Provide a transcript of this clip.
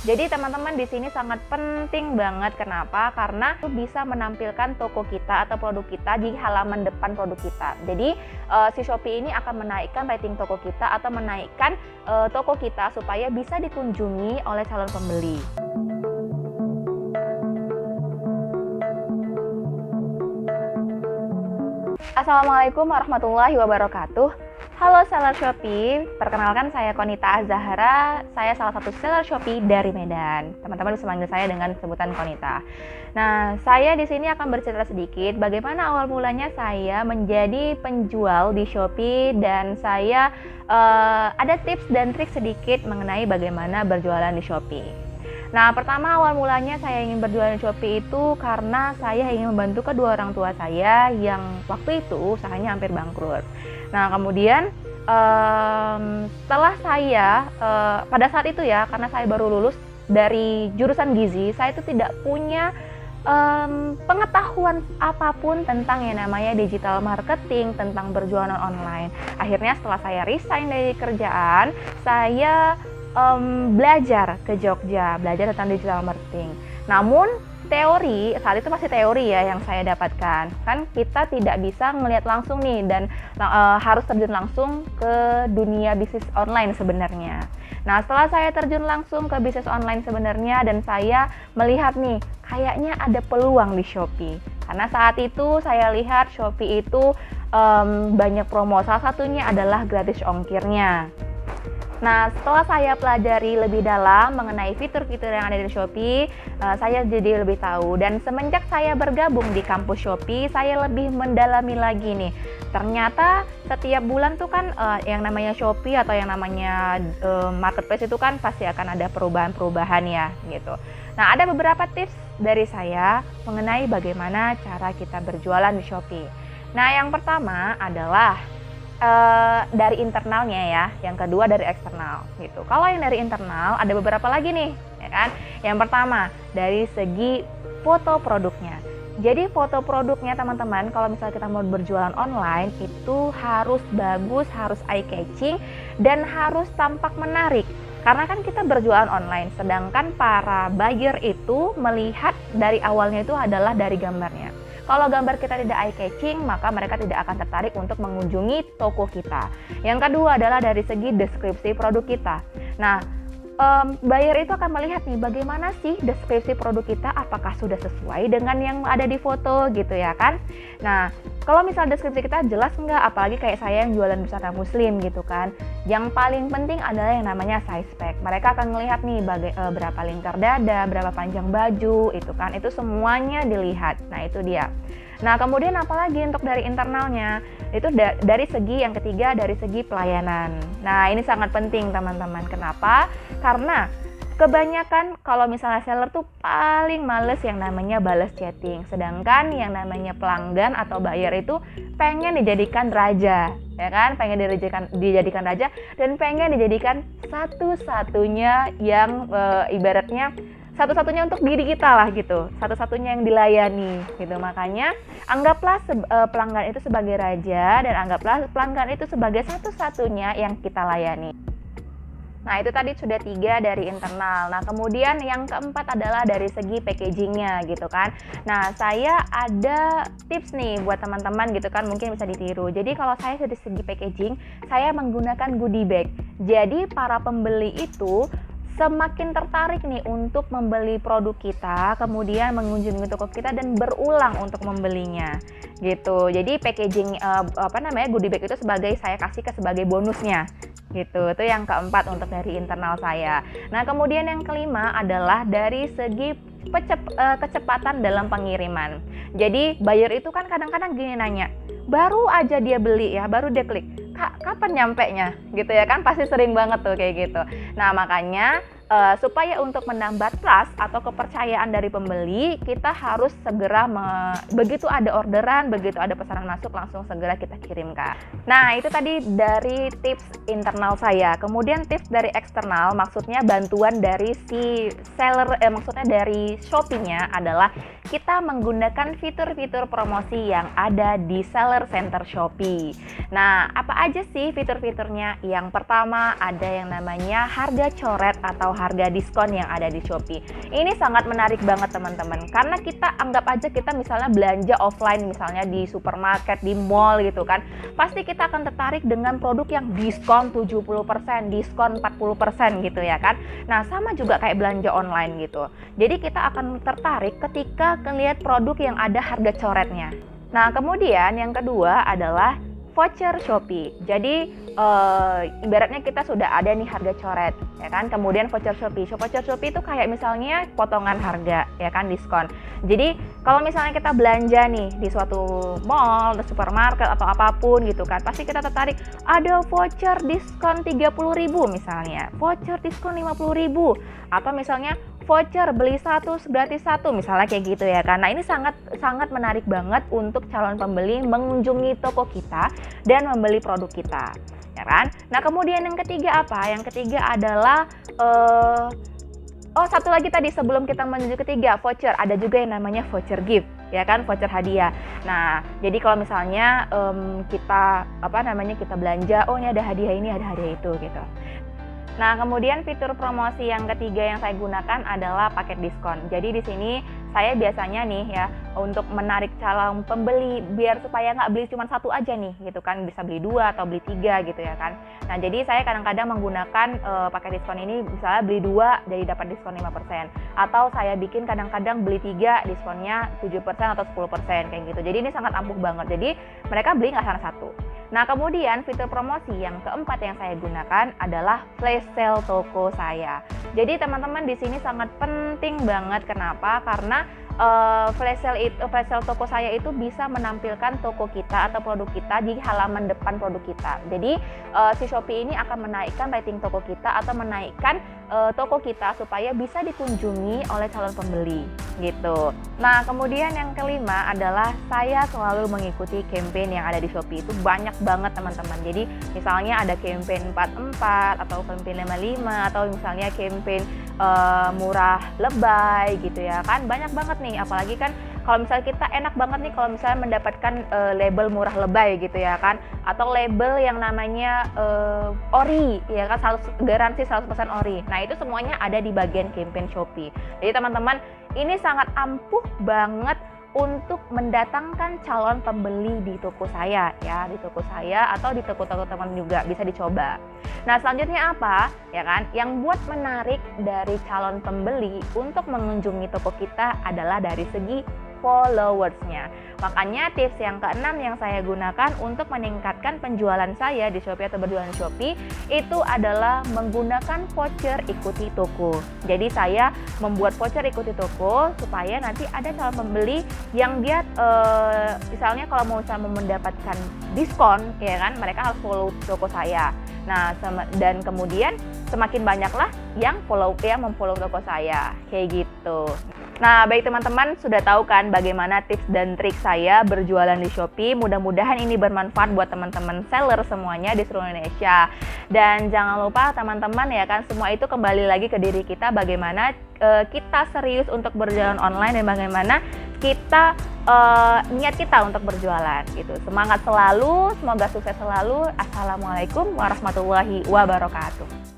Jadi teman-teman di sini sangat penting banget. Kenapa? Karena itu bisa menampilkan toko kita atau produk kita di halaman depan produk kita. Jadi si Shopee ini akan menaikkan rating toko kita atau menaikkan toko kita supaya bisa dikunjungi oleh calon pembeli. Assalamualaikum warahmatullahi wabarakatuh. Halo seller Shopee, perkenalkan saya Konita Azahara. Saya salah satu seller Shopee dari Medan. Teman-teman bisa manggil saya dengan sebutan Konita. Nah, saya di sini akan bercerita sedikit bagaimana awal mulanya saya menjadi penjual di Shopee, dan saya ada tips dan trik sedikit mengenai bagaimana berjualan di Shopee. Nah, pertama awal mulanya saya ingin berjualan di Shopee itu karena saya ingin membantu kedua orang tua saya yang waktu itu usahanya hampir bangkrut. Nah, kemudian setelah saya pada saat itu ya, karena saya baru lulus dari jurusan gizi, saya itu tidak punya pengetahuan apapun tentang yang namanya digital marketing, tentang berjualan online. Akhirnya setelah saya resign dari kerjaan, saya belajar ke Jogja, belajar tentang digital marketing. Namun teori, saat itu masih teori ya yang saya dapatkan. Kan kita tidak bisa melihat langsung nih, dan harus terjun langsung ke dunia bisnis online sebenarnya. Nah, setelah saya terjun langsung ke bisnis online sebenarnya, dan saya melihat nih, kayaknya ada peluang di Shopee. Karena saat itu saya lihat Shopee itu banyak promo, salah satunya adalah gratis ongkirnya. Nah, setelah saya pelajari lebih dalam mengenai fitur-fitur yang ada di Shopee, saya jadi lebih tahu. Dan semenjak saya bergabung di kampus Shopee, saya lebih mendalami lagi nih. Ternyata setiap bulan tuh kan yang namanya Shopee atau yang namanya marketplace itu kan pasti akan ada perubahan-perubahan ya gitu. Nah, ada beberapa tips dari saya mengenai bagaimana cara kita berjualan di Shopee. Nah, yang pertama adalah dari internalnya ya, yang kedua dari eksternal gitu. Kalau yang dari internal ada beberapa lagi nih, ya kan? Yang pertama dari segi foto produknya. Jadi foto produknya teman-teman, kalau misalnya kita mau berjualan online itu harus bagus, harus eye catching, dan harus tampak menarik. Karena kan kita berjualan online, sedangkan para buyer itu melihat dari awalnya itu adalah dari gambarnya. Kalau gambar kita tidak eye catching, maka mereka tidak akan tertarik untuk mengunjungi toko kita. Yang kedua adalah dari segi deskripsi produk kita. Nah, buyer itu akan melihat nih bagaimana sih deskripsi produk kita, apakah sudah sesuai dengan yang ada di foto gitu ya kan. Nah, kalau misal deskripsi kita jelas enggak, apalagi kayak saya yang jualan busana muslim gitu kan, yang paling penting adalah yang namanya size pack. Mereka akan melihat nih berapa lingkar dada, berapa panjang baju, itu kan, itu semuanya dilihat. Nah, itu dia. Nah, kemudian apalagi untuk dari internalnya, itu dari segi yang ketiga, dari segi pelayanan. Nah, ini sangat penting teman-teman. Kenapa? Karena kebanyakan kalau misalnya seller tuh paling males yang namanya balas chatting. Sedangkan yang namanya pelanggan atau buyer itu pengen dijadikan raja, ya kan? Pengen dijadikan raja, dan pengen dijadikan satu-satunya yang ibaratnya satu-satunya untuk diri kita lah gitu, satu-satunya yang dilayani gitu. Makanya anggaplah pelanggan itu sebagai raja, dan anggaplah pelanggan itu sebagai satu-satunya yang kita layani. Nah, itu tadi sudah 3 dari internal. Nah, kemudian yang keempat adalah dari segi packagingnya gitu kan. Nah, saya ada tips nih buat teman-teman gitu kan, mungkin bisa ditiru. Jadi kalau saya dari segi packaging, saya menggunakan goodie bag. Jadi para pembeli itu semakin tertarik nih untuk membeli produk kita, kemudian mengunjungi toko kita dan berulang untuk membelinya gitu. Jadi packaging goodie bag itu saya kasih sebagai bonusnya gitu. Itu yang keempat untuk dari internal saya. Nah, kemudian yang kelima adalah dari segi kecepatan dalam pengiriman. Jadi buyer itu kan kadang-kadang gini nanya, baru aja dia beli ya, baru dia klik, Kak, kapan nyampe-nya? Gitu ya kan, pasti sering banget tuh kayak gitu. Nah, makanya supaya untuk menambah trust atau kepercayaan dari pembeli, kita harus segera begitu ada orderan, begitu ada pesanan masuk, langsung segera kita kirimkan. Nah, itu tadi dari tips internal saya. Kemudian tips dari eksternal, maksudnya bantuan dari si seller, maksudnya dari Shopee-nya adalah kita menggunakan fitur-fitur promosi yang ada di Seller Center Shopee. Nah, apa aja sih fitur-fiturnya? Yang pertama ada yang namanya harga coret atau harga diskon yang ada di Shopee. Ini sangat menarik banget teman-teman, karena kita anggap aja kita misalnya belanja offline, misalnya di supermarket, di mall gitu kan, pasti kita akan tertarik dengan produk yang diskon 70%, diskon 40% gitu ya kan. Nah, sama juga kayak belanja online gitu. Jadi kita akan tertarik ketika melihat produk yang ada harga coretnya. Nah, kemudian yang kedua adalah voucher Shopee. Jadi ibaratnya kita sudah ada nih harga coret, ya kan? Kemudian voucher Shopee. Voucher Shopee itu kayak misalnya potongan harga, ya kan, diskon. Jadi kalau misalnya kita belanja nih di suatu mall, di supermarket atau apapun gitu kan, pasti kita tertarik ada voucher diskon 30.000 misalnya, voucher diskon 50.000, atau misalnya voucher beli satu gratis satu, misalnya kayak gitu ya kan. Nah, ini sangat menarik banget untuk calon pembeli mengunjungi toko kita dan membeli produk kita, ya kan. Nah, kemudian yang ketiga apa? Yang ketiga adalah satu lagi tadi sebelum kita menuju ketiga, voucher. Ada juga yang namanya voucher gift, ya kan, voucher hadiah. Nah, jadi kalau misalnya kita kita belanja, oh ini ada hadiah ini, ada hadiah itu gitu. Nah, kemudian fitur promosi yang ketiga yang saya gunakan adalah paket diskon. Jadi di sini saya biasanya nih ya, untuk menarik calon pembeli biar supaya nggak beli cuma satu aja nih gitu kan, bisa beli 2 atau beli 3 gitu ya kan. Nah, jadi saya kadang-kadang menggunakan paket diskon ini, misalnya beli 2 jadi dapat diskon 5%, atau saya bikin kadang-kadang beli 3 diskonnya 7% atau 10% kayak gitu. Jadi ini sangat ampuh banget. Jadi mereka beli nggak salah satu. Nah, kemudian fitur promosi yang keempat yang saya gunakan adalah flash sale toko saya. Jadi teman-teman di sini sangat penting banget. Kenapa? Karena flash sale toko saya itu bisa menampilkan toko kita atau produk kita di halaman depan produk kita. Jadi si Shopee ini akan menaikkan rating toko kita atau menaikkan toko kita supaya bisa dikunjungi oleh calon pembeli gitu. Nah, kemudian yang kelima adalah saya selalu mengikuti campaign yang ada di Shopee. Itu banyak banget teman-teman. Jadi misalnya ada campaign 44 atau campaign 55 atau misalnya campaign murah lebay gitu ya kan. Banyak banget nih, apalagi kan kalau misalnya kita enak banget nih kalau misalnya mendapatkan label murah lebay gitu ya kan, atau label yang namanya ori ya kan, garansi 100% ori. Nah, itu semuanya ada di bagian campaign Shopee. Jadi teman-teman, ini sangat ampuh banget untuk mendatangkan calon pembeli di toko saya ya, di toko saya atau di toko-toko teman juga bisa dicoba. Nah, selanjutnya apa? Ya kan, yang buat menarik dari calon pembeli untuk mengunjungi toko kita adalah dari segi followersnya. Makanya tips yang keenam yang saya gunakan untuk meningkatkan penjualan saya di Shopee atau berjualan Shopee itu adalah menggunakan voucher ikuti toko. Jadi saya membuat voucher ikuti toko supaya nanti ada calon pembeli yang dia misalnya kalau mau mendapatkan diskon ya kan, mereka harus follow toko saya. Nah, dan kemudian semakin banyaklah yang memfollow toko saya kayak gitu. Nah, baik teman-teman, sudah tahu kan bagaimana tips dan trik saya berjualan di Shopee. Mudah-mudahan ini bermanfaat buat teman-teman seller semuanya di seluruh Indonesia. Dan jangan lupa teman-teman ya kan, semua itu kembali lagi ke diri kita, bagaimana kita serius untuk berjualan online dan bagaimana kita niat kita untuk berjualan gitu. Semangat selalu, semoga sukses selalu. Assalamualaikum warahmatullahi wabarakatuh.